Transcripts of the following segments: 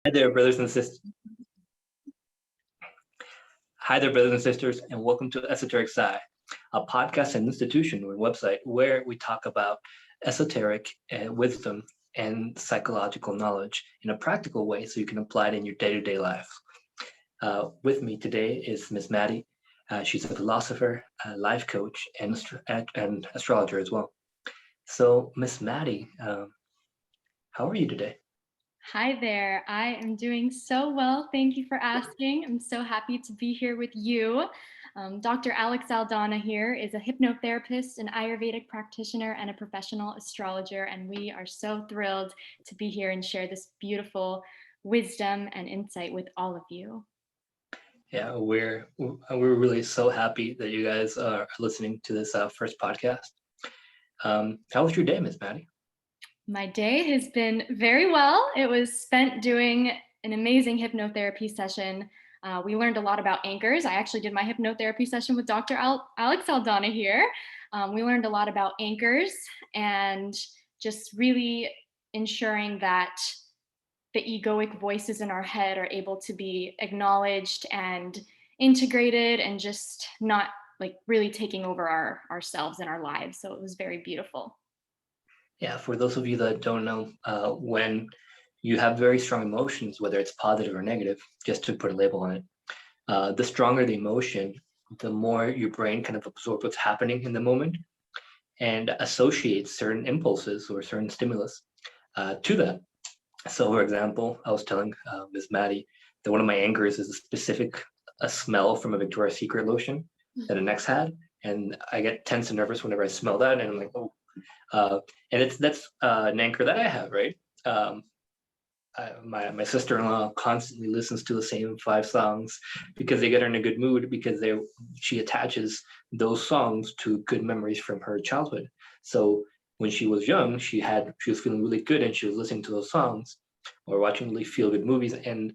Hi there, brothers and sisters. Hi there, brothers and sisters, and welcome to Esoteric Psy, a podcast and institution or website where we talk about esoteric wisdom and psychological knowledge in a practical way so you can apply it in your day-to-day life. With me today is Miss Maddie. She's a philosopher, a life coach, and astrologer as well. So, Miss Maddie, how are you today? Hi there. I am doing so well. Thank you for asking. I'm so happy to be here with you. Dr. Alex Aldana here is a hypnotherapist, an Ayurvedic practitioner, and a professional astrologer. And we are so thrilled to be here and share this beautiful wisdom and insight with all of you. Yeah, we're really so happy that you guys are listening to this first podcast. How was your day, Miss Maddie? My day has been very well. It was spent doing an amazing hypnotherapy session. We learned a lot about anchors. I actually did my hypnotherapy session with Dr. Alex Aldana here. We learned a lot about anchors and just really ensuring that the egoic voices in our head are able to be acknowledged and integrated and just not like really taking over ourselves and our lives. So it was very beautiful. Yeah, for those of you that don't know, when you have very strong emotions, whether it's positive or negative, just to put a label on it, the stronger the emotion, the more your brain kind of absorbs what's happening in the moment and associates certain impulses or certain stimulus to that. So, for example, I was telling Ms. Maddie that one of my anchors is a smell from a Victoria's Secret lotion that an ex had, and I get tense and nervous whenever I smell that, and I'm like, oh. And that's an anchor that I have, right? My sister-in-law constantly listens to the same 5 songs because they get her in a good mood because she attaches those songs to good memories from her childhood. So when she was young, she was feeling really good and she was listening to those songs or watching really feel-good movies, and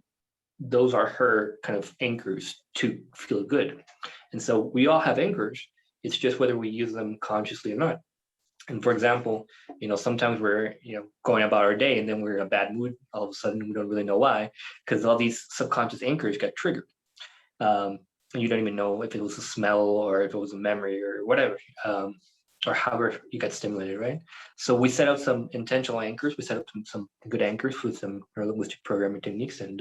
those are her kind of anchors to feel good. And so we all have anchors. It's just whether we use them consciously or not. And for example, sometimes we're, going about our day and then we're in a bad mood. All of a sudden, we don't really know why, because all these subconscious anchors get triggered. And you don't even know if it was a smell or if it was a memory or whatever, or however you got stimulated, right? So we set up some intentional anchors. We set up some good anchors with some linguistic programming techniques, and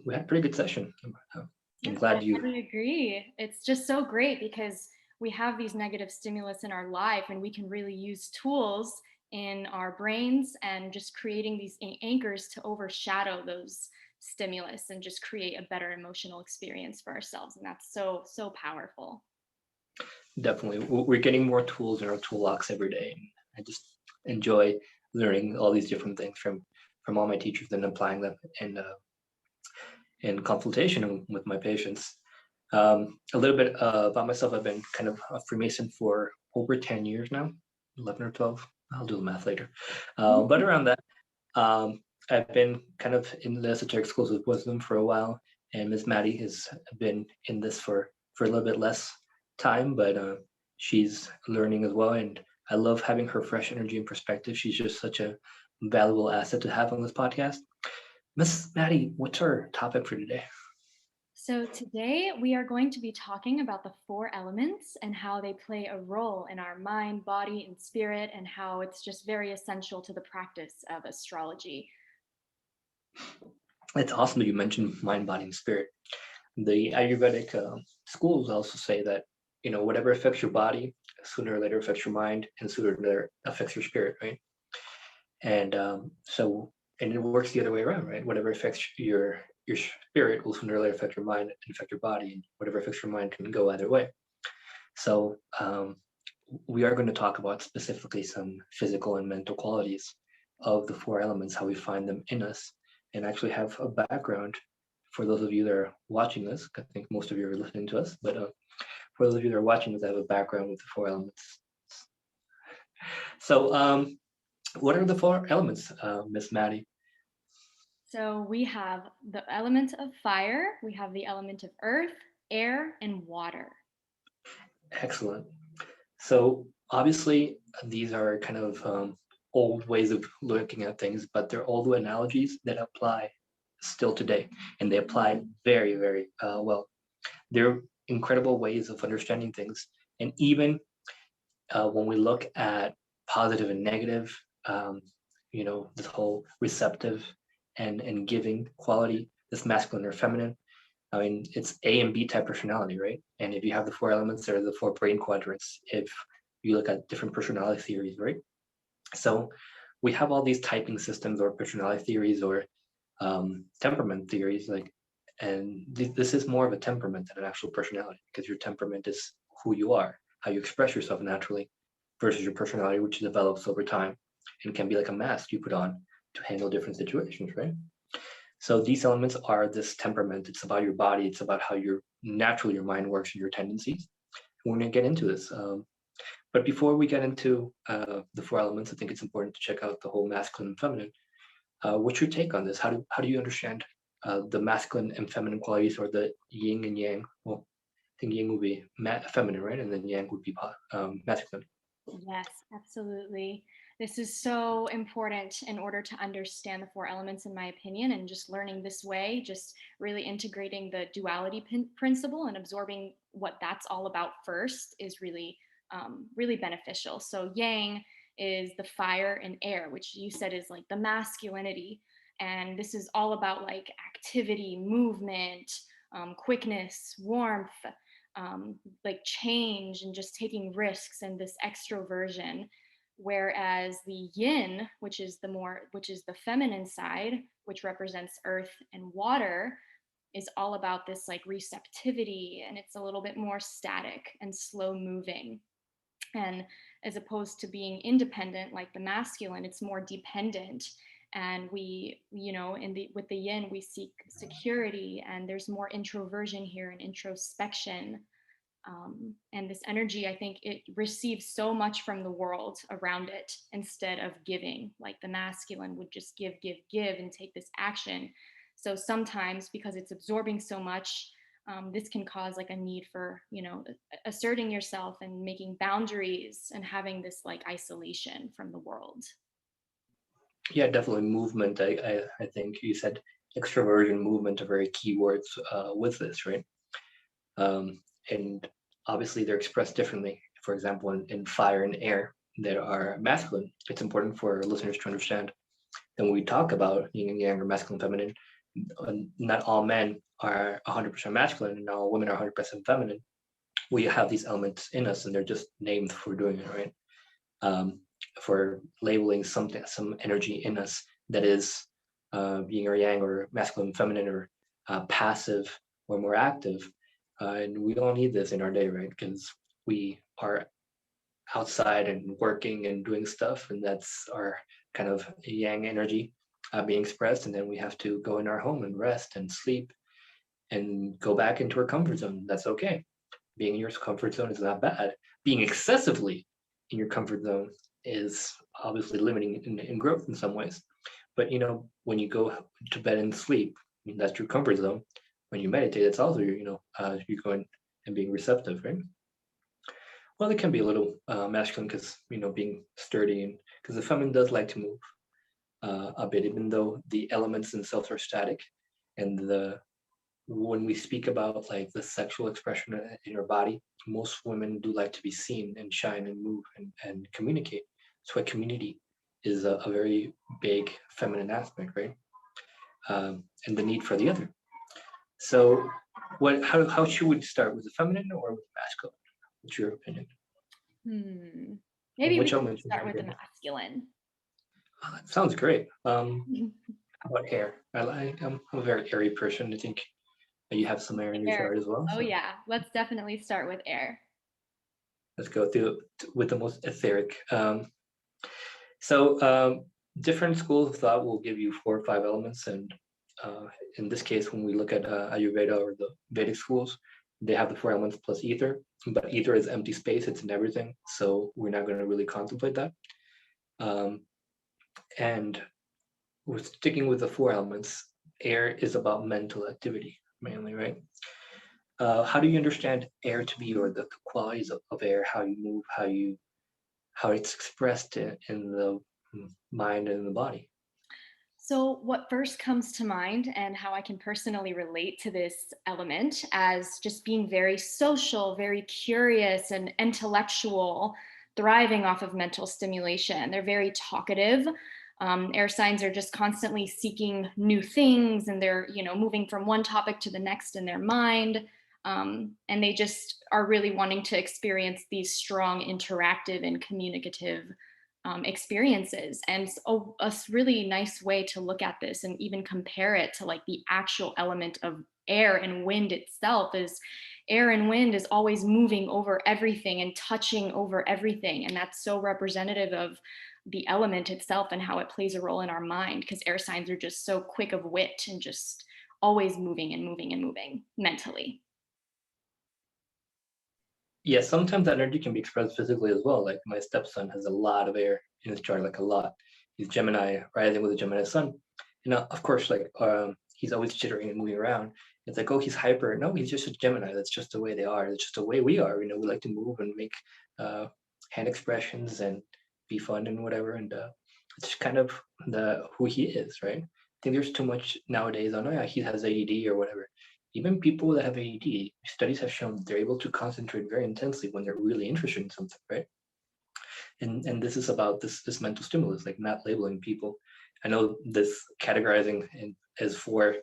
we had a pretty good session. I'm glad you. I totally agree. It's just so great because we have these negative stimulus in our life and we can really use tools in our brains and just creating these anchors to overshadow those stimulus and just create a better emotional experience for ourselves. And that's so, so powerful. Definitely. We're getting more tools in our toolbox every day. I just enjoy learning all these different things from all my teachers and applying them in consultation with my patients. A little bit about myself. I've been kind of a Freemason for over 10 years now, 11 or 12. I'll do the math later. But around that, I've been kind of in the esoteric schools of wisdom for a while, and Miss Maddie has been in this for a little bit less time, but she's learning as well, and I love having her fresh energy and perspective. She's just such a valuable asset to have on this podcast. Miss Maddie, what's our topic for today? So today we are going to be talking about the 4 elements and how they play a role in our mind, body, and spirit, and how it's just very essential to the practice of astrology. It's awesome that you mentioned mind, body, and spirit. The Ayurvedic schools also say that, whatever affects your body, sooner or later affects your mind, and sooner or later affects your spirit, right? And and it works the other way around, right? Whatever affects your spirit will sooner or later affect your mind and affect your body, and whatever affects your mind can go either way. So we are going to talk about specifically some physical and mental qualities of the 4 elements, how we find them in us, and actually have a background for those of you that are watching this. I think most of you are listening to us, but for those of you that are watching this, I have a background with the 4 elements. So what are the 4 elements, Miss Maddie? So we have the element of fire, we have the element of earth, air, and water. Excellent. So obviously, these are kind of old ways of looking at things, but they're old analogies that apply still today, and they apply very, very well. They're incredible ways of understanding things, and even when we look at positive and negative, um, this whole receptive and giving quality, this masculine or feminine. I mean, it's A and B type personality, right? And if you have the four elements, there are the four brain quadrants. If you look at different personality theories, right? So we have all these typing systems or personality theories or temperament theories, and this is more of a temperament than an actual personality because your temperament is who you are, how you express yourself naturally, versus your personality, which develops over time and can be like a mask you put on to handle different situations, right? So these elements are this temperament. It's about your body. It's about how your mind works and your tendencies. We're going to get into this. But before we get into the four elements, I think it's important to check out the whole masculine and feminine. What's your take on this? How do you understand the masculine and feminine qualities, or the yin and yang? Well, I think yin would be feminine, right? And then yang would be masculine. Yes, absolutely. This is so important in order to understand the four elements, in my opinion, and just learning this way, just really integrating the duality principle and absorbing what that's all about first is really, really beneficial. So, yang is the fire and air, which you said is like the masculinity. And this is all about like activity, movement, quickness, warmth, like change and just taking risks and this extroversion. Whereas the yin, which is the feminine side, which represents earth and water, is all about this like receptivity, and it's a little bit more static and slow moving. And as opposed to being independent like the masculine, it's more dependent. And we, in the with the yin, we seek security, and there's more introversion here and introspection. And this energy, I think it receives so much from the world around it instead of giving. Like the masculine would just give, give, give, and take this action. So sometimes, because it's absorbing so much, this can cause like a need for, asserting yourself and making boundaries and having this like isolation from the world. Yeah, definitely movement. I think you said extroversion, movement are very key words with this, right? And obviously they're expressed differently. For example, in fire and air that are masculine, it's important for listeners to understand that when we talk about yin and yang or masculine and feminine, not all men are 100% masculine and not all women are 100% feminine. We have these elements in us and they're just named for doing it, right? For labeling some energy in us that is yin or yang or masculine, feminine, or passive or more active. And we don't need this in our day, right? Because we are outside and working and doing stuff, and that's our kind of yang energy being expressed. And then we have to go in our home and rest and sleep and go back into our comfort zone. That's okay. Being in your comfort zone is not bad. Being excessively in your comfort zone is obviously limiting in growth in some ways. But when you go to bed and sleep, I mean, that's your comfort zone. When you meditate, it's also you're going and being receptive, right? Well, it can be a little masculine because being sturdy, and because the feminine does like to move a bit, even though the elements themselves are static. And when we speak about like the sexual expression in your body, most women do like to be seen and shine and move and communicate. So a community is a very big feminine aspect, right? And the need for the other. So how should we start, with the feminine or with the masculine? What's your opinion? Maybe we can start with the masculine. Oh, that sounds great. How about air? I'm a very airy person. I think you have some air in your chart as well. Oh yeah, let's definitely start with air. Let's go through with the most etheric. So different schools of thought will give you 4 or 5 elements, and in this case, when we look at Ayurveda or the Vedic schools, they have the 4 elements plus ether, but ether is empty space; it's in everything. So we're not going to really contemplate that. And we're sticking with the 4 elements. Air is about mental activity mainly, right? How do you understand air to be, or the qualities of air? How you move, how it's expressed in the mind and the body. So, what first comes to mind, and how I can personally relate to this element as just being very social, very curious, and intellectual, thriving off of mental stimulation. They're very talkative. Air signs are just constantly seeking new things, and they're, moving from one topic to the next in their mind. And they just are really wanting to experience these strong, interactive, and communicative experiences. And a really nice way to look at this and even compare it to like the actual element of air and wind itself is air and wind is always moving over everything and touching over everything. And that's so representative of the element itself and how it plays a role in our mind, because air signs are just so quick of wit and just always moving and moving and moving mentally. Yeah, sometimes that energy can be expressed physically as well. Like my stepson has a lot of air in his chart, like a lot. He's Gemini, rising with a Gemini sun. Of course, like he's always chittering and moving around. It's like, oh, he's hyper. No, he's just a Gemini. That's just the way they are. It's just the way we are. We like to move and make hand expressions and be fun and whatever. And it's kind of the who he is, right? I think there's too much nowadays on, oh yeah, he has ADD or whatever. Even people that have ADD, studies have shown they're able to concentrate very intensely when they're really interested in something, right? And this is about this mental stimulus, like not labeling people. I know this categorizing as four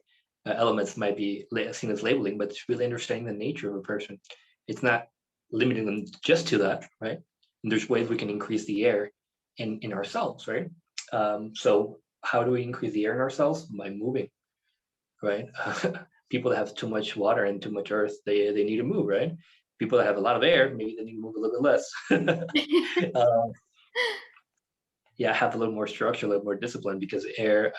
elements might be seen as labeling, but it's really understanding the nature of a person. It's not limiting them just to that, right? And there's ways we can increase the air in ourselves, right? So how do we increase the air in ourselves? By moving, right? People that have too much water and too much earth, they need to move, right? People that have a lot of air, maybe they need to move a little bit less. Yeah, have a little more structure, a little more discipline, because air,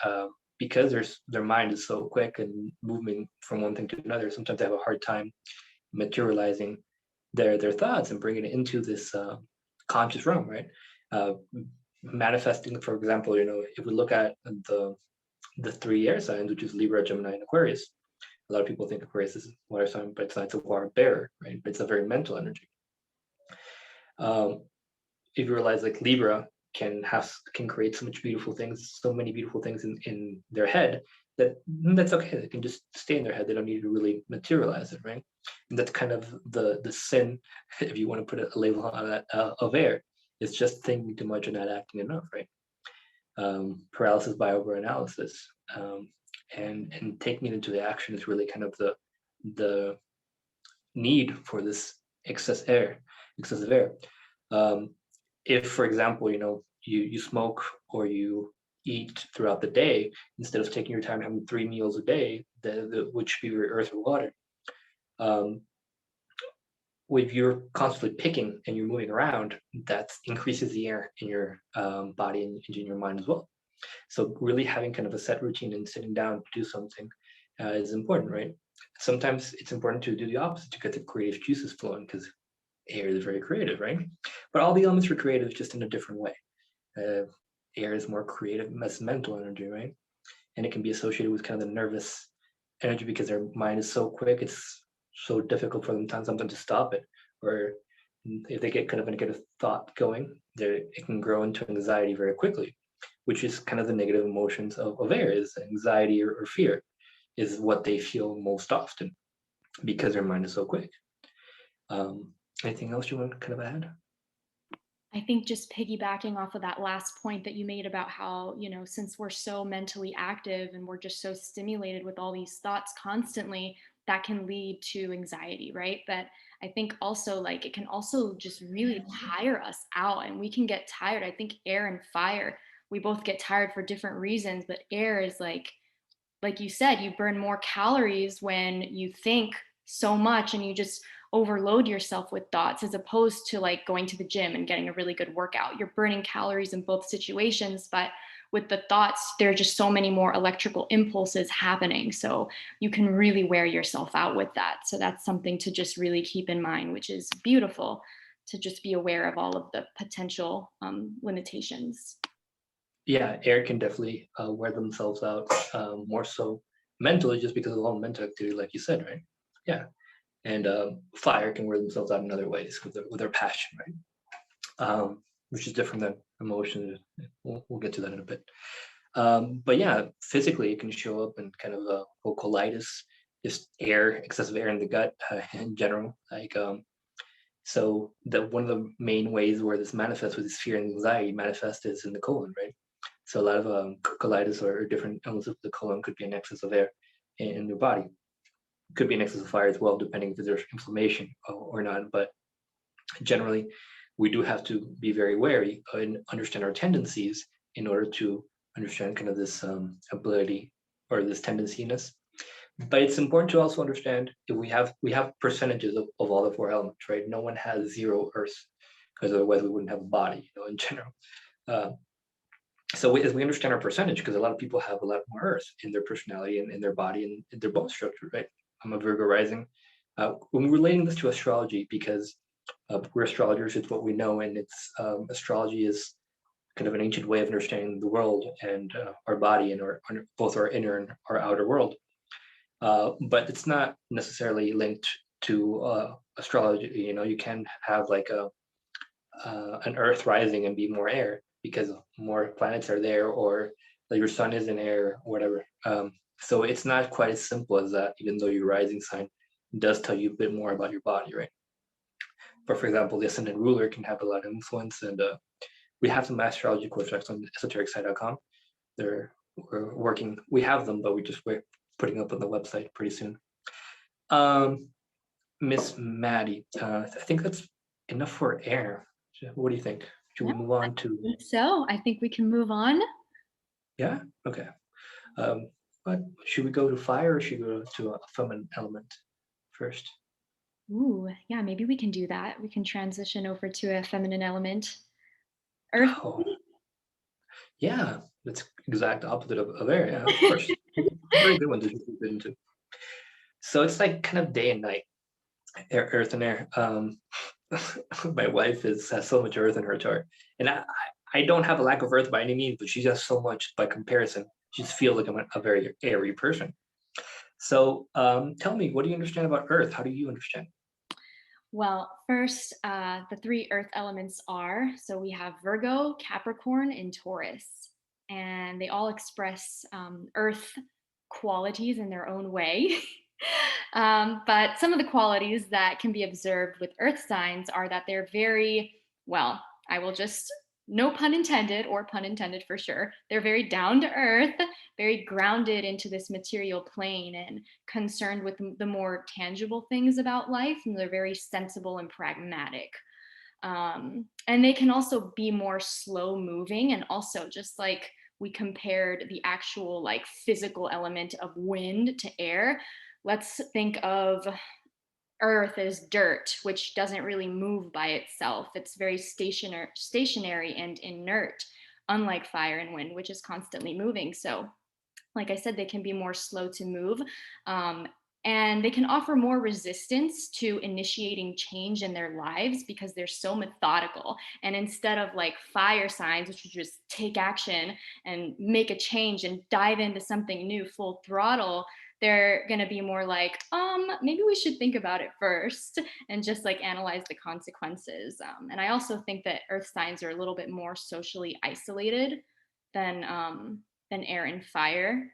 because their mind is so quick and moving from one thing to another. Sometimes they have a hard time materializing their thoughts and bringing it into this conscious realm, right? Manifesting, for example, if we look at the three air signs, which is Libra, Gemini, and Aquarius. A lot of people think Aquarius is water sign, but it's not. It's a water bearer, right? But it's a very mental energy. If you realize, like Libra can create so many beautiful things in their head that's okay. They can just stay in their head. They don't need to really materialize it, right? And that's kind of the sin, if you want to put a label on that, of air. It's just thinking too much and not acting enough, right? Paralysis by overanalysis. And taking it into the action is really kind of the need for this excessive air. If, for example, you smoke or you eat throughout the day, instead of taking your time having 3 meals a day, which should be your earth or water, if you're constantly picking and you're moving around, that increases the air in your body and in your mind as well. So really having kind of a set routine and sitting down to do something is important, right? Sometimes it's important to do the opposite, to get the creative juices flowing, because air is very creative, right? But all the elements are creative, just in a different way. Air is more creative, less mental energy, right? And it can be associated with kind of the nervous energy, because their mind is so quick, it's so difficult for them sometimes to stop it. Or if they get kind of a negative thought going, it can grow into anxiety very quickly, which is kind of the negative emotions of air. Is anxiety or fear is what they feel most often, because their mind is so quick. Anything else you want to kind of add? I think just piggybacking off of that last point that you made about how, since we're so mentally active and we're just so stimulated with all these thoughts constantly, that can lead to anxiety, right? But I think also, like, it can also just really tire us out, and we can get tired. I think air and fire, we both get tired for different reasons, but air is like you said, you burn more calories when you think so much and you just overload yourself with thoughts, as opposed to like going to the gym and getting a really good workout. You're burning calories in both situations, but with the thoughts, there are just so many more electrical impulses happening. So you can really wear yourself out with that. So that's something to just really keep in mind, which is beautiful, to just be aware of all of the potential limitations. Yeah, air can definitely wear themselves out, more so mentally, just because of all the mental activity, like you said, right? Yeah. And fire can wear themselves out in other ways with their passion, right? which is different than emotion. We'll get to that in a bit. But yeah, physically it can show up in kind of a colitis, just excessive air in the gut in general. So the one of the main ways where this manifests with this fear and anxiety manifests is in the colon, right? So a lot of colitis or different illness of the colon could be an excess of air in their body. Could be an excess of fire as well, depending if there's inflammation or not. But generally, we do have to be very wary and understand our tendencies in order to understand kind of this ability or this tendenciness. But it's important to also understand if we have percentages of all the four elements, right? No one has zero earth, because otherwise we wouldn't have a body, in general. Uh, so as we understand our percentage, because a lot of people have a lot more earth in their personality and in their body and in their bone structure, right? I'm a Virgo rising. When we're relating this to astrology, because we're astrologers, it's what we know, and it's astrology is kind of an ancient way of understanding the world and our body and both our inner and our outer world. But it's not necessarily linked to astrology. You can have like an Earth rising and be more air because more planets are there, or like your sun is in air, or whatever. So it's not quite as simple as that, even though your rising sign does tell you a bit more about your body, right? But for example, the ascendant ruler can have a lot of influence, and we have some astrology courses on esotericsci.com. We're working, we have them, but we're putting up on the website pretty soon. Miss Maddie, I think that's enough for air. What do you think? Should we move on to? So I think we can move on. Yeah. Okay. But should we go to fire, or should we go to a feminine element first? Ooh, yeah, maybe we can do that. We can transition over to a feminine element. Earth. Oh, yeah, that's exact opposite of air. Yeah, of course. Very good one to get into. So it's like kind of day and night, earth and air. My wife has so much earth in her chart, and I don't have a lack of earth by any means, but she has so much by comparison. She just feels like I'm a very airy person. So tell me, what do you understand about earth? How do you understand? Well, first, the three earth elements are, so we have Virgo, Capricorn, and Taurus, and they all express earth qualities in their own way. But some of the qualities that can be observed with earth signs are that they're very, well, I will just, no pun intended, or pun intended for sure, they're very down to earth, very grounded into this material plane and concerned with the more tangible things about life, and they're very sensible and pragmatic. And they can also be more slow moving, and also just like we compared the actual like physical element of wind to air, let's think of earth as dirt, which doesn't really move by itself. It's very stationary and inert, unlike fire and wind, which is constantly moving. So like I said, they can be more slow to move. And they can offer more resistance to initiating change in their lives because they're so methodical. And instead of like fire signs, which would just take action and make a change and dive into something new full throttle, they're going to be more like, maybe we should think about it first and just like analyze the consequences. And I also think that earth signs are a little bit more socially isolated than air and fire.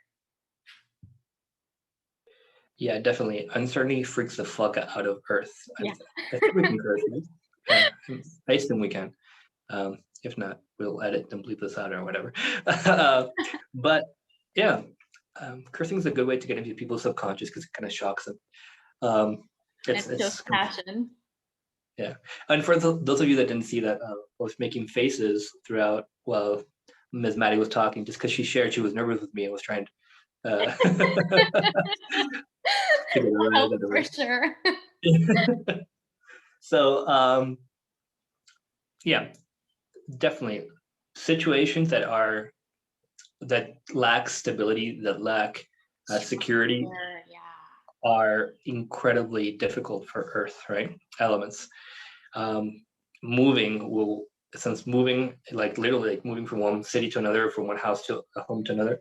Yeah, definitely. Uncertainty freaks the fuck out of Earth. Yeah. I think we can curse it. I assume we can. If not, we'll edit and bleep this out or whatever. But yeah, cursing is a good way to get into people's subconscious because it kind of shocks them. It's passion. Yeah, and for those of you that didn't see that, I was making faces throughout while Ms. Maddie was talking, just because she shared she was nervous with me and was trying to get a rise out of For sure. So yeah, definitely situations that lack stability, that lack security, Yeah. are incredibly difficult for Earth, right? Elements. Moving, like literally like moving from one city to another, from one house to a home to another,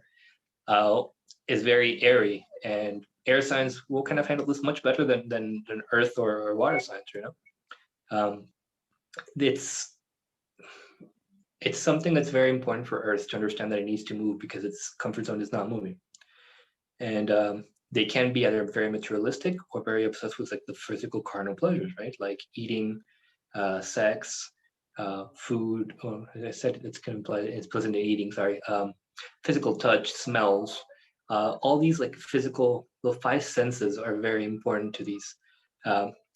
is very airy, and air signs will kind of handle this much better than earth or water signs, It's it's something that's very important for Earth to understand that it needs to move because its comfort zone is not moving. And they can be either very materialistic or very obsessed with like the physical carnal pleasures, right? Like eating, sex, food. Or as I said, it's pleasant to eating. Sorry, physical touch, smells. All these like physical, the five senses are very important to these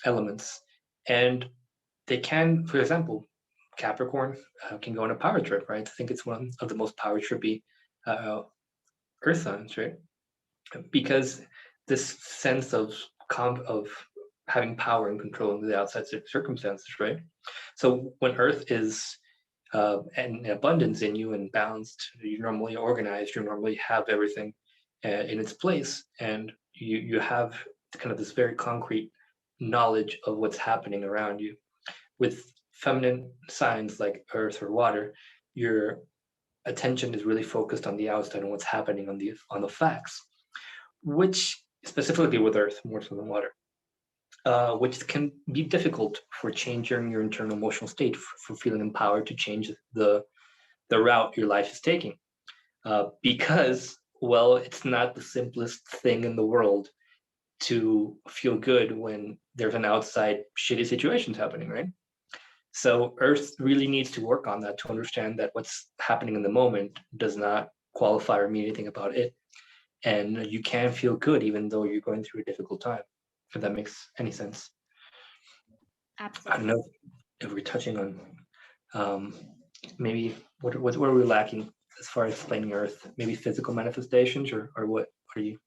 elements, and they can, for example, Capricorn can go on a power trip, right? I think it's one of the most power trippy uh, Earth signs, right? Because this sense of of having power and controlling the outside circumstances, right? So when Earth is in abundance in you and balanced, you're normally organized, you normally have everything in its place, and you have kind of this very concrete knowledge of what's happening around you. With feminine signs like Earth or water, your attention is really focused on the outside and what's happening on the facts, which specifically with Earth more so than water, which can be difficult for changing your internal emotional state, for feeling empowered to change the route your life is taking. Because, well, it's not the simplest thing in the world to feel good when there's an outside shitty situations happening, right? So Earth really needs to work on that to understand that what's happening in the moment does not qualify or mean anything about it. And you can feel good even though you're going through a difficult time, if that makes any sense. I don't Absolutely. know if we're touching on um, maybe what are we lacking as far as explaining Earth? Maybe physical manifestations, or what are you?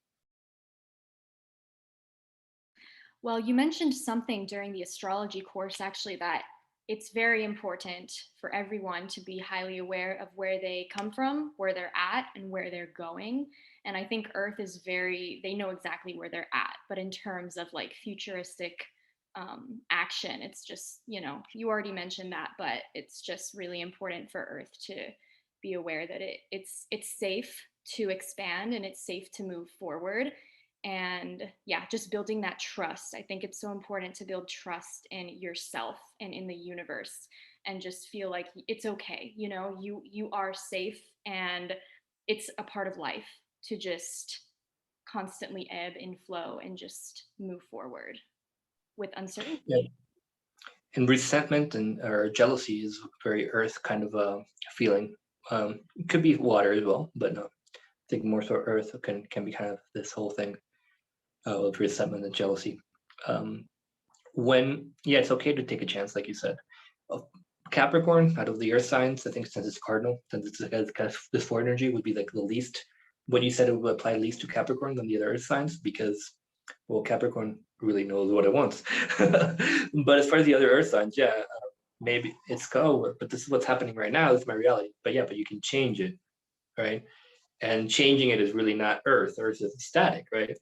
Well, you mentioned something during the astrology course actually that it's very important for everyone to be highly aware of where they come from, where they're at, and where they're going. And I think Earth is they know exactly where they're at. But in terms of like futuristic action, it's just, you already mentioned that, but it's just really important for Earth to be aware that it's safe to expand and it's safe to move forward. And yeah, just building that trust. I think it's so important to build trust in yourself and in the universe, and just feel like it's okay. You are safe, and it's a part of life to just constantly ebb and flow and just move forward with Yeah. uncertainty. And resentment and or jealousy is very Earth kind of a feeling. It could be water as well, but no, I think more so Earth can be kind of this whole thing of resentment and jealousy. Um, when yeah, it's okay to take a chance, like you said. Uh, Capricorn, out of the Earth signs, I think since it's cardinal, since it's kind of this four energy, would be like the least. When you said it would apply least to Capricorn than the other Earth signs, because well, Capricorn really knows what it wants. But as far as the other Earth signs, yeah, maybe it's but this is what's happening right now. This is my reality. But yeah, but you can change it, right? And changing it is really not Earth. Earth is static, right?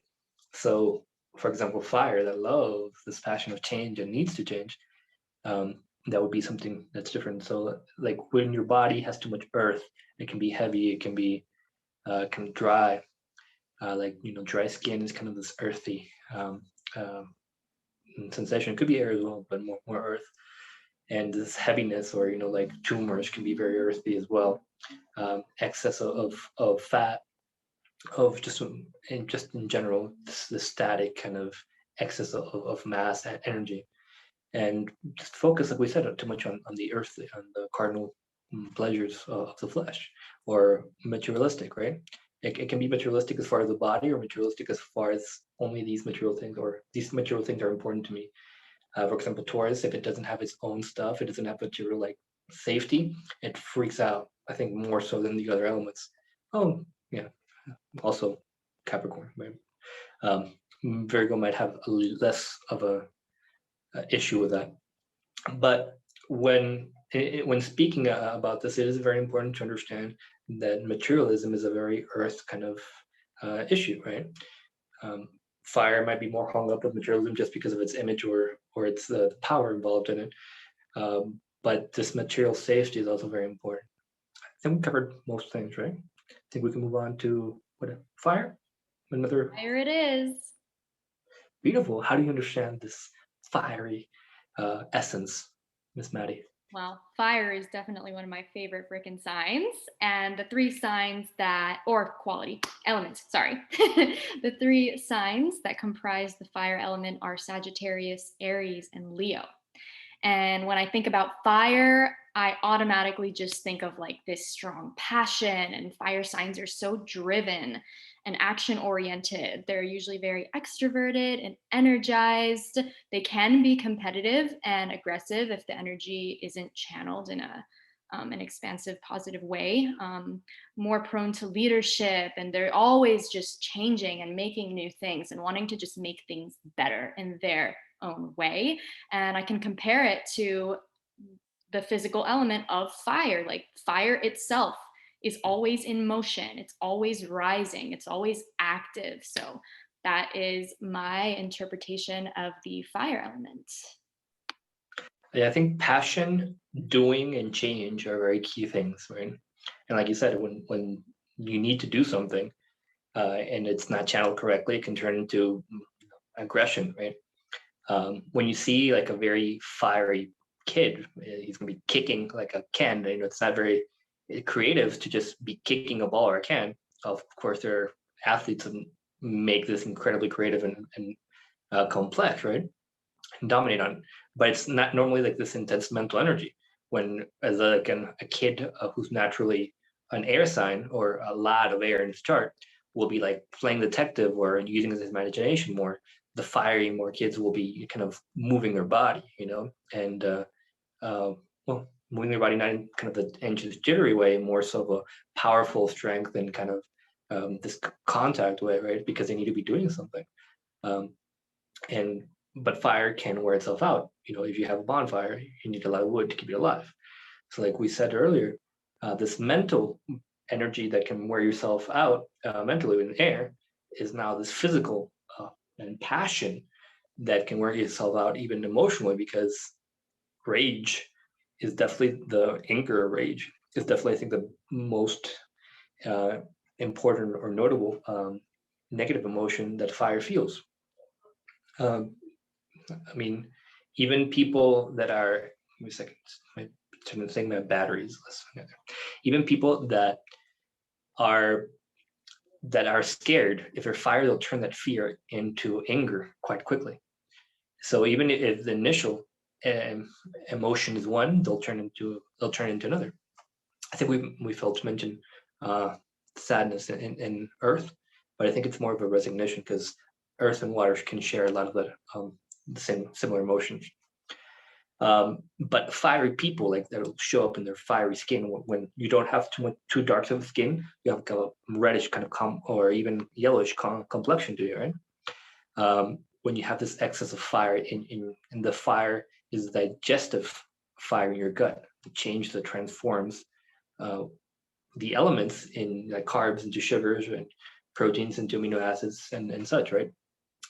So, for example, fire that loves this passion of change and needs to change, that would be something that's different. So, like when your body has too much earth, it can be heavy, it can dry. Like dry skin is kind of this earthy uh, sensation. It could be air as well, but more earth. And this heaviness, or like tumors, can be very earthy as well. Excess of fat, of just in general, the static kind of excess of mass and energy, and just focus, like we said, too much on the earth, on the cardinal pleasures of the flesh, or materialistic, right? It can be materialistic as far as the body, or materialistic as far as only these material things, or these material things are important to me. For example, Taurus, if it doesn't have its own stuff, it doesn't have material like safety, it freaks out, I think, more so than the other elements. Oh, yeah, also Capricorn, right? Um, Virgo might have less of a issue with that. But when speaking about this, it is very important to understand that materialism is a very earth kind of issue, right? Um, Fire might be more hung up with materialism just because of its image, or its the power involved in it. But this material safety is also very important. I think we covered most things, right? I think we can move on to fire. Another There it is. beautiful. How do you understand this fiery essence, Miss Maddie? Well, fire is definitely one of my favorite frickin' signs. And the three signs that, or quality elements, sorry. The three signs that comprise the fire element are Sagittarius, Aries, and Leo. And when I think about fire, I automatically just think of like this strong passion, and fire signs are so driven and action oriented. They're usually very extroverted and energized. They can be competitive and aggressive if the energy isn't channeled in an expansive, positive way. More prone to leadership, and they're always just changing and making new things and wanting to just make things better in their own way. And I can compare it to the physical element of fire. Like fire itself is always in motion, it's always rising, it's always active. So that is my interpretation of the fire element. Yeah, I think passion, doing, and change are very key things, right? And like you said, when you need to do something and it's not channeled correctly, it can turn into aggression, right? When you see like a very fiery kid, he's gonna be kicking like a can. You know, it's not very creative to just be kicking a ball or a can. Of course, there are athletes that make this incredibly creative and complex, right? And dominate on. But it's not normally like this intense mental energy. When as a kid who's naturally an air sign or a lot of air in his chart will be like playing detective or using his imagination more, the fiery more kids will be kind of moving their body, you know, and uh, well, moving their body not in kind of the anxious, jittery way, more so of a powerful strength and kind of this contact way, right? Because they need to be doing something. Um, and but fire can wear itself out. You know, if you have a bonfire, you need a lot of wood to keep it alive. So, like we said earlier, this mental energy that can wear yourself out mentally in air is now this physical and passion that can wear yourself out even emotionally, because rage is definitely the anger of rage is definitely, I think, the most uh, important or notable negative emotion that fire feels. Um, I mean, even people that are, give me a second, my turn to saying my batteries. Even people are that are scared, if they're fired, they'll turn that fear into anger quite quickly. So even if the initial um, emotion is one, they'll turn into another. I think we failed to mention uh, sadness in Earth, but I think it's more of a resignation because Earth and water can share a lot of the same similar emotions. But fiery people, like that'll show up in their fiery skin when you don't have too dark of skin, you have kind of a reddish kind of or even yellowish complexion to you, right? When you have this excess of fire in the fire is digestive fire in your gut, the change that transforms uh, the elements in like carbs into sugars and proteins into amino acids and such, right?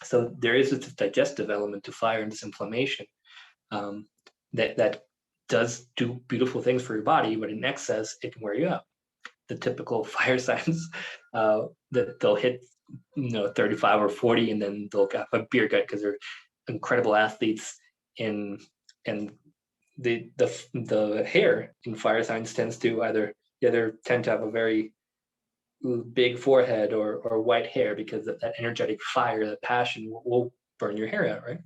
So there is this digestive element to fire and this inflammation um, that does do beautiful things for your body, but in excess, it can wear you out. The typical fire signs that they'll hit, 35 or 40, and then they'll have a beer gut because they're incredible athletes. And the hair in fire signs tends to either tend to have a very big forehead or white hair because that energetic fire, that passion will burn your hair out, right?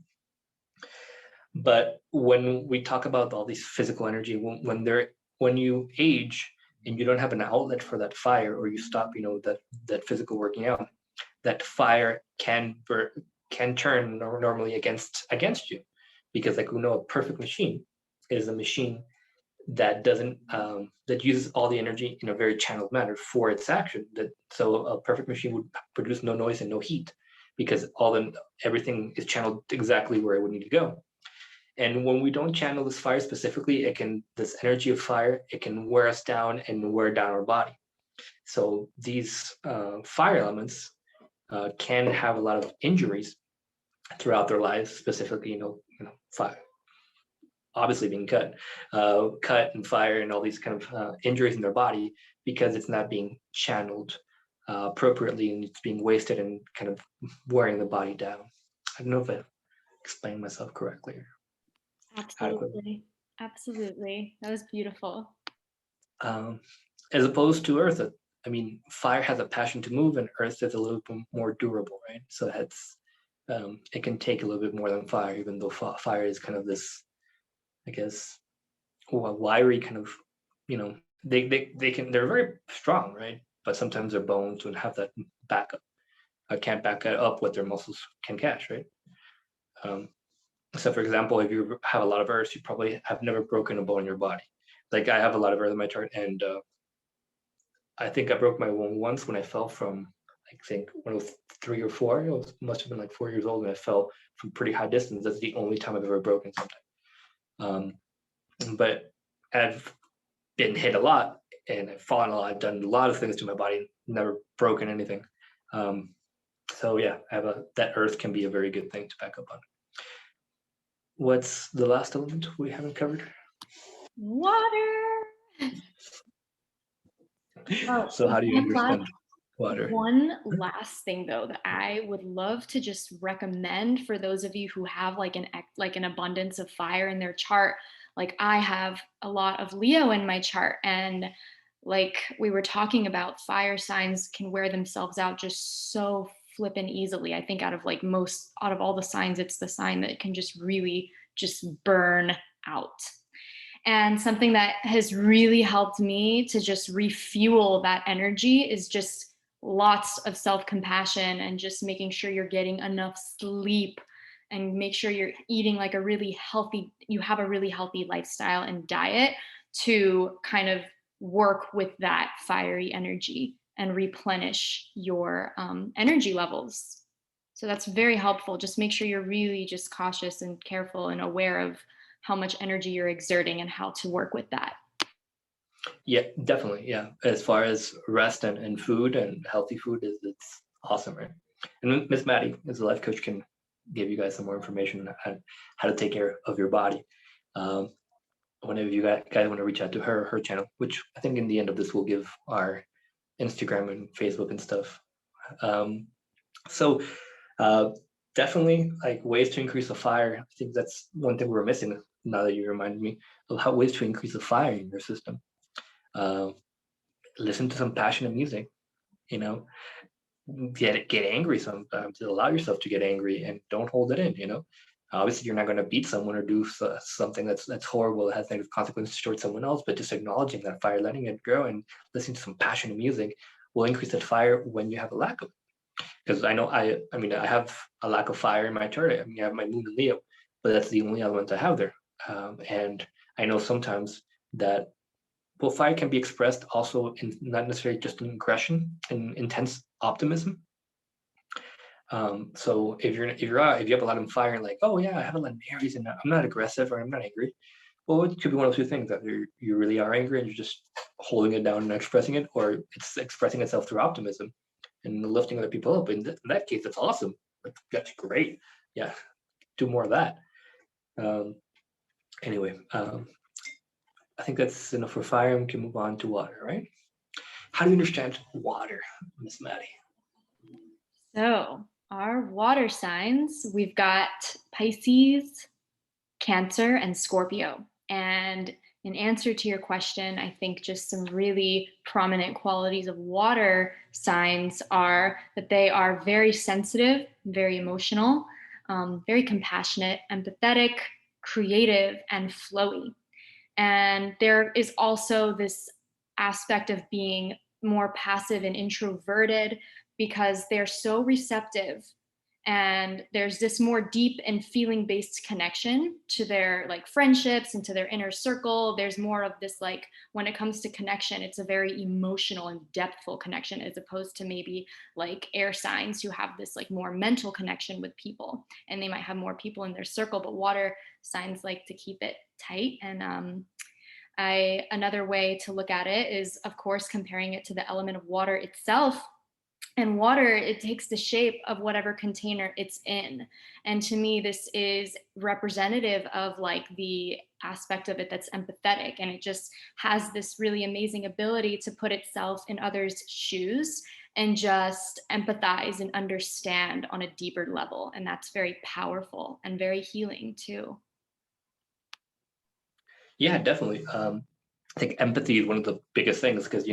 But when we talk about all these physical energy, when you age and you don't have an outlet for that fire, or you stop, that physical working out, that fire can turn normally against you, because like we know, a perfect machine is a machine that doesn't that uses all the energy in a very channeled manner for its action. So a perfect machine would produce no noise and no heat because everything is channeled exactly where it would need to go. And when we don't channel this fire specifically, this energy of fire, it can wear us down and wear down our body. So these fire elements can have a lot of injuries throughout their lives, specifically, fire, obviously being cut and fire and all these kind of injuries in their body because it's not being channeled appropriately, and it's being wasted and kind of wearing the body down. I don't know if I explained myself correctly. Absolutely. Absolutely. That was beautiful. Um, as opposed to earth, I mean, fire has a passion to move, and earth is a little bit more durable, right? So it's it can take a little bit more than fire, even though fire is kind of this, I guess, wiry kind of, you know, they're very strong, right? But sometimes their bones don't have that backup. I can't back it up what their muscles can catch, right? Um, so, for example, if you have a lot of earth, you probably have never broken a bone in your body. Like I have a lot of earth in my chart, and I think I broke my bone once when I fell from, I think when I was 3 or 4. Must have been like 4 years old, and I fell from pretty high distance. That's the only time I've ever broken something. But I've been hit a lot, and I've fallen a lot. I've done a lot of things to my body, never broken anything. Um, so yeah, that earth can be a very good thing to back up on. What's the last element we haven't covered? Water. Oh, So how do you understand water? one last thing though that I would love to just recommend for those of you who have like an abundance of fire in their chart. Like I have a lot of Leo in my chart, and like we were talking about, fire signs can wear themselves out just so flippin' easily. I think out of all the signs, it's the sign that can just really just burn out. And something that has really helped me to just refuel that energy is just lots of self compassion and just making sure you're getting enough sleep and make sure you're eating like you have a really healthy lifestyle and diet to kind of work with that fiery energy and replenish your energy levels. So that's very helpful. Just make sure you're really just cautious and careful and aware of how much energy you're exerting and how to work with that. Yeah, definitely. Yeah, as far as rest and food and healthy food it's awesome, right? And Miss Maddie, as a life coach, can give you guys some more information on how to take care of your body. Um, Whenever you guys want to reach out to her channel, which I think in the end of this we'll give our Instagram and Facebook and stuff. Um, so uh, definitely like ways to increase the fire. I think that's one thing we were missing. Now that you reminded me of how ways to increase the fire in your system. Uh, Listen to some passionate music. You know, get angry sometimes. Allow yourself to get angry and don't hold it in. Obviously you're not going to beat someone or do something that's horrible that has negative consequences towards someone else, but just acknowledging that fire, letting it go, and listening to some passionate music will increase that fire when you have a lack of it. Because I mean I have a lack of fire in my chart. I mean I have my moon in Leo, but that's the only element I have there. And I know sometimes that, well, fire can be expressed also in not necessarily just in aggression and intense optimism. So if you have a lot of fire and like, oh yeah, I have a lot of Aries and I'm not aggressive or I'm not angry. Well, it could be one of two things: that you really are angry and you're just holding it down and expressing it, or it's expressing itself through optimism and lifting other people up. In that case, that's awesome. That's great. Yeah, do more of that. Um, anyway, I think that's enough for fire. We can move on to water, right? How do you understand water, Miss Maddie? So, our water signs, we've got Pisces, Cancer, and Scorpio. And in answer to your question, I think just some really prominent qualities of water signs are that they are very sensitive, very emotional, very compassionate, empathetic, creative, and flowy. And there is also this aspect of being more passive and introverted because they're so receptive, and there's this more deep and feeling based connection to their like friendships and to their inner circle. There's more of this, like, when it comes to connection, it's a very emotional and depthful connection, as opposed to maybe like air signs who have this like more mental connection with people, and they might have more people in their circle. But water signs like to keep it tight. And another way to look at it is, of course, comparing it to the element of water itself. And water, it takes the shape of whatever container it's in. And to me, this is representative of like the aspect of it that's empathetic. And it just has this really amazing ability to put itself in others' shoes and just empathize and understand on a deeper level. And that's very powerful and very healing too. Yeah, definitely. I think empathy is one of the biggest things because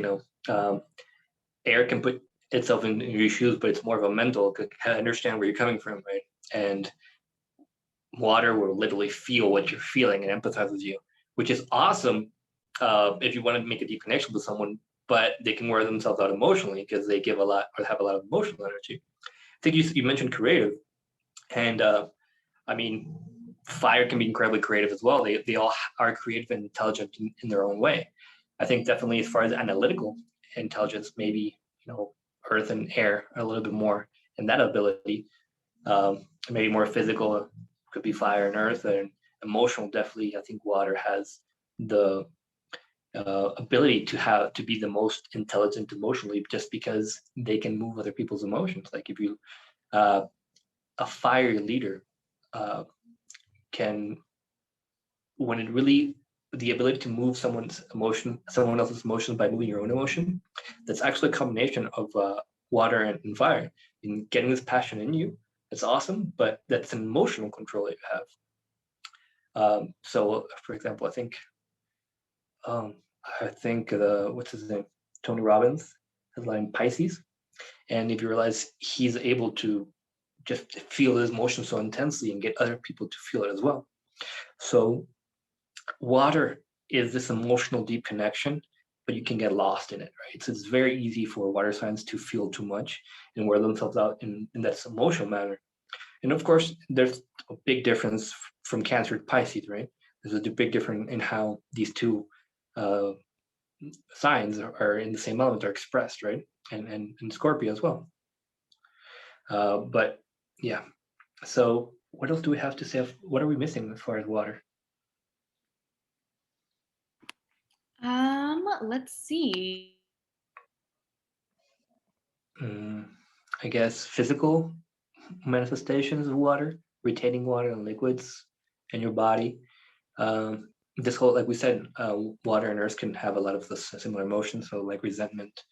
air can put itself in your shoes, but it's more of a mental. I understand where you're coming from, right? And water will literally feel what you're feeling and empathize with you, which is awesome if you want to make a deep connection with someone. But they can wear themselves out emotionally because they give a lot or have a lot of emotional energy. I think you mentioned creative, and I mean, fire can be incredibly creative as well. They all are creative and intelligent in their own way. I think definitely as far as analytical intelligence, maybe earth and air are a little bit more in that ability. Maybe more physical could be fire and earth, and emotional definitely. I think water has the ability to be the most intelligent emotionally, just because they can move other people's emotions. Like if you uh, a fire leader uh, can when it really the ability to move someone else's emotions by moving your own emotion, that's actually a combination of water and fire. And getting this passion in you, it's awesome, but that's an emotional control that you have. So, for example, um, I think what's his name, Tony Robbins, has line Pisces, and if you realize he's able to just feel his emotions so intensely and get other people to feel it as well. So water is this emotional deep connection, but you can get lost in it, right? So it's very easy for water signs to feel too much and wear themselves out in that emotional manner. And of course, there's a big difference from Cancer to Pisces, right? There's a big difference in how these two uh, signs are in the same element are expressed, right? And Scorpio as well. But yeah, so what else do we have to say? What are we missing as far as water? Let's see. Mm, I guess physical manifestations of water, retaining water and liquids in your body. This whole, like we said, water and earth can have a lot of the similar emotions. So, like resentment,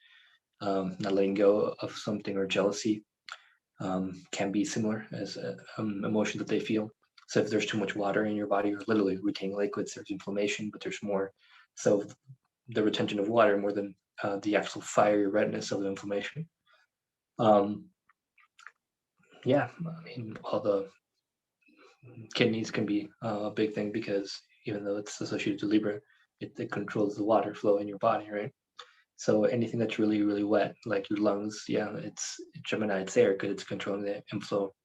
not letting go of something, or jealousy can be similar as emotions that they feel. So, if there's too much water in your body, you're literally retaining liquids. There's inflammation, but there's more. So, the retention of water more than the actual fiery redness of the inflammation. Um, yeah, I mean, all the kidneys can be a big thing because even though it's associated to Libra, it controls the water flow in your body, right? So anything that's really, really wet, like your lungs, yeah, it's Gemini, it's there because it's controlling the inflow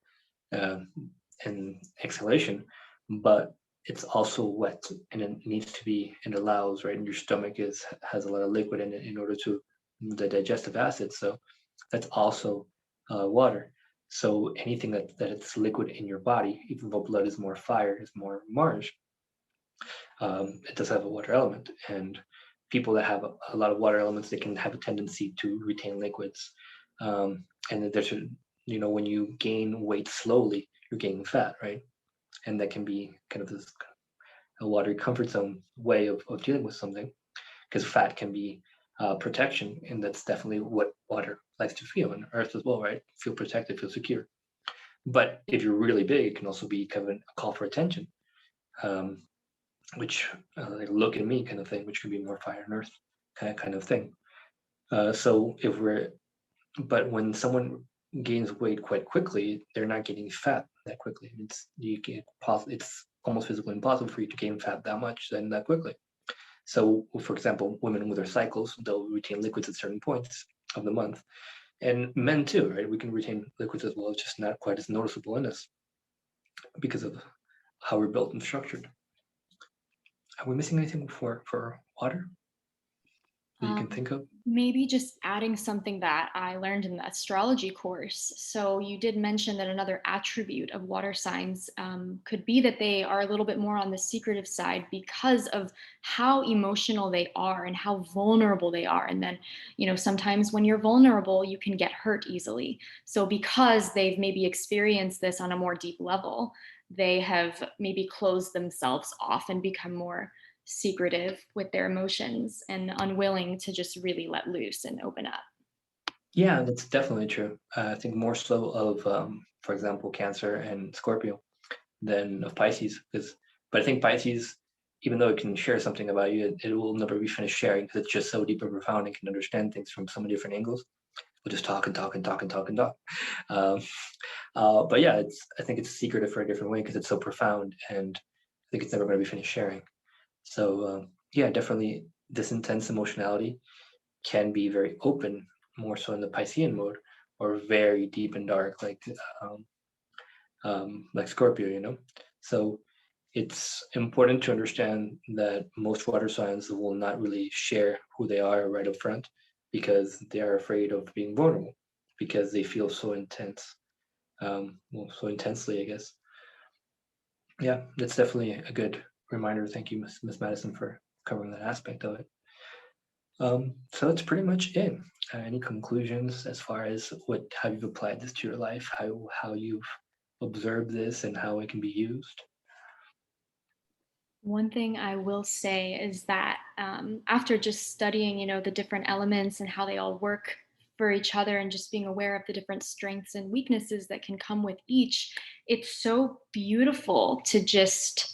um, and exhalation, but it's also wet and it needs to be and allows, right? And your stomach has a lot of liquid in it in order to the digestive acids. So that's also water. So anything that it's liquid in your body, even though blood is more fire, is more Mars, it does have a water element. And people that have a lot of water elements, they can have a tendency to retain liquids. And there's when you gain weight slowly, you're gaining fat, right? And that can be kind of this a watery comfort zone way of dealing with something, because fat can be protection, and that's definitely what water likes to feel, and earth as well, right? Feel protected, feel secure. But if you're really big, it can also be kind of a call for attention, um, which like look at me kind of thing, which can be more fire and earth kind of thing. So if we're but when someone gains weight quite quickly, they're not gaining fat that quickly. It's almost physically impossible for you to gain fat that much and that quickly. So, for example, women with their cycles, they'll retain liquids at certain points of the month, and men too, right? We can retain liquids as well. It's just not quite as noticeable in us because of how we're built and structured. Are we missing anything for water that you can Um, think of? Maybe just adding something that I learned in the astrology course. So, you did mention that another attribute of water signs could be that they are a little bit more on the secretive side because of how emotional they are and how vulnerable they are. And then, sometimes when you're vulnerable, you can get hurt easily. So, because they've maybe experienced this on a more deep level, they have maybe closed themselves off and become more secretive with their emotions and unwilling to just really let loose and open up. Yeah, that's definitely true. I think more so of, for example, Cancer and Scorpio than of Pisces. But I think Pisces, even though it can share something about you, it will never be finished sharing because it's just so deep and profound and can understand things from so many different angles. We'll just talk and talk and talk and talk and talk. Um, but yeah, I think it's secretive for a different way because it's so profound, and I think it's never going to be finished sharing. So yeah, definitely this intense emotionality can be very open, more so in the Piscean mode, or very deep and dark, like Scorpio, you know. So it's important to understand that most water signs will not really share who they are right up front because they are afraid of being vulnerable because they feel so intense, well, so intensely, I guess. Yeah, that's definitely a good reminder. Thank you, Miss Madison, for covering that aspect of it. So that's pretty much it. Any conclusions as far as how you've applied this to your life, how you've observed this, and how it can be used? One thing I will say is that after just studying, the different elements and how they all work for each other and just being aware of the different strengths and weaknesses that can come with each, it's so beautiful to just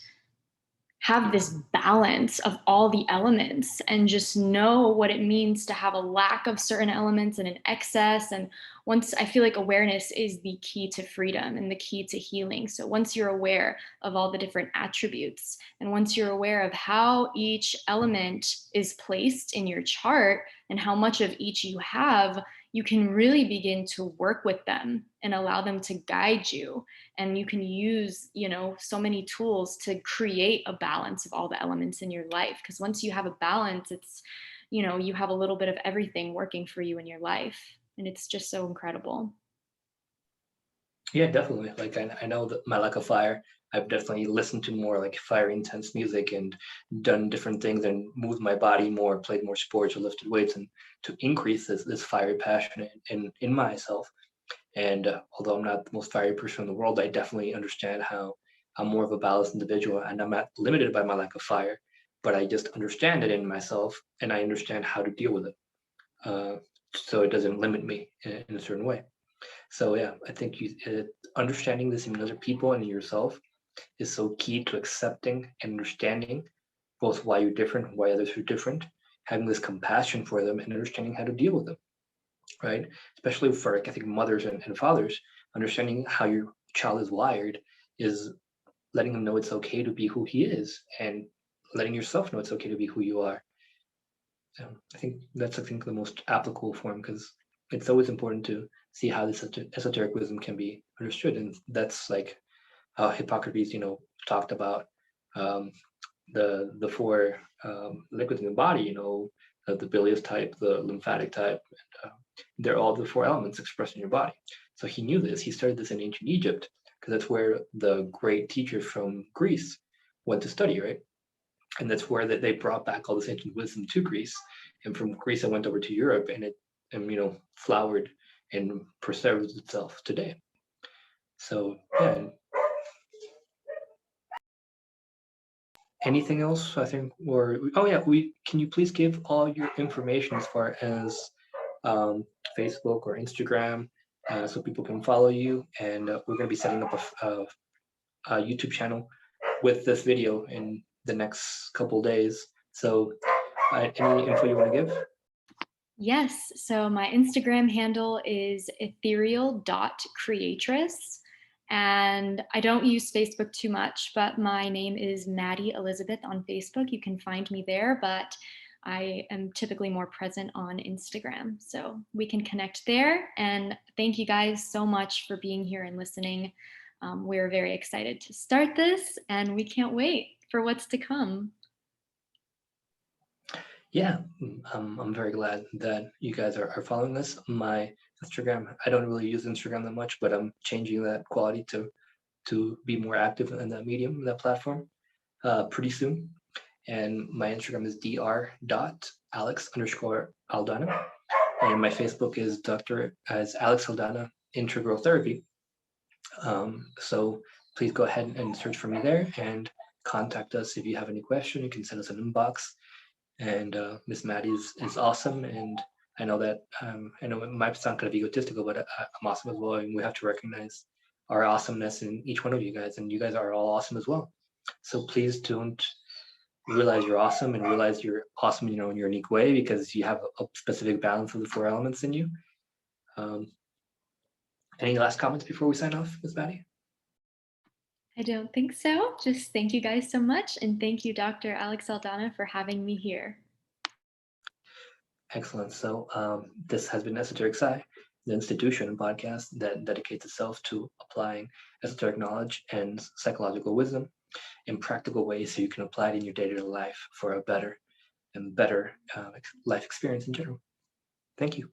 have this balance of all the elements and just know what it means to have a lack of certain elements and an excess. And once I feel like awareness is the key to freedom and the key to healing. So once you're aware of all the different attributes and once you're aware of how each element is placed in your chart and how much of each you have, you can really begin to work with them and allow them to guide you. And you can use, so many tools to create a balance of all the elements in your life. Because once you have a balance, it's, you have a little bit of everything working for you in your life. And it's just so incredible. Yeah, definitely. Like I know that my lack of fire, I've definitely listened to more like fire intense music and done different things and moved my body more, played more sports or lifted weights and to increase this fiery passion in myself. And although I'm not the most fiery person in the world, I definitely understand how I'm more of a balanced individual and I'm not limited by my lack of fire, but I just understand it in myself and I understand how to deal with it. Uh, so it doesn't limit me in a certain way. So yeah, I think understanding this in other people and in yourself is so key to accepting and understanding both why you're different, why others are different, having this compassion for them and understanding how to deal with them, right? Especially for like, I think mothers and fathers, understanding how your child is wired is letting them know it's okay to be who he is and letting yourself know it's okay to be who you are. I think that's the most applicable form because it's always important to see how this esoteric wisdom can be understood, and that's like how Hippocrates, talked about um, the four liquids in the body, the bilious type, the lymphatic type, and, they're all the four elements expressed in your body. So he knew this. He studied this in ancient Egypt because that's where the great teachers from Greece went to study, right? And that's where they brought back all this ancient wisdom to Greece, and from Greece it went over to Europe, and it flowered and preserves itself today. So yeah. Anything else? I think, or oh yeah, we can you please give all your information as far as Facebook or Instagram, so people can follow you, and we're going to be setting up a YouTube channel with this video in the next couple days. So any info you want to give? Yes. So my Instagram handle is ethereal.creatress. And I don't use Facebook too much, but my name is Maddie Elizabeth on Facebook. You can find me there, but I am typically more present on Instagram. So we can connect there. And thank you guys so much for being here and listening. We're very excited to start this, and we can't wait for what's to come. Yeah, I'm very glad that you guys are following this. My Instagram, I don't really use Instagram that much, but I'm changing that quality to be more active in that medium, that platform, pretty soon. And my Instagram is dr.alex_aldana. And my Facebook is as Alex Aldana Integral Therapy. So please go ahead and search for me there and contact us if you have any question. You can send us an inbox. And Miss Maddie is awesome, and I know that I know it might sound kind of egotistical, but I'm awesome as well, and we have to recognize our awesomeness in each one of you guys, and you guys are all awesome as well. So please don't realize you're awesome and realize you're awesome, in your unique way, because you have a specific balance of the four elements in you. Any last comments before we sign off, Ms. Batty? I don't think so. Just thank you guys so much. And thank you, Dr. Alex Saldana, for having me here. Excellent. So this has been Esoteric Psy, the institution and podcast that dedicates itself to applying esoteric knowledge and psychological wisdom in practical ways so you can apply it in your day-to-day life for a better life experience in general. Thank you.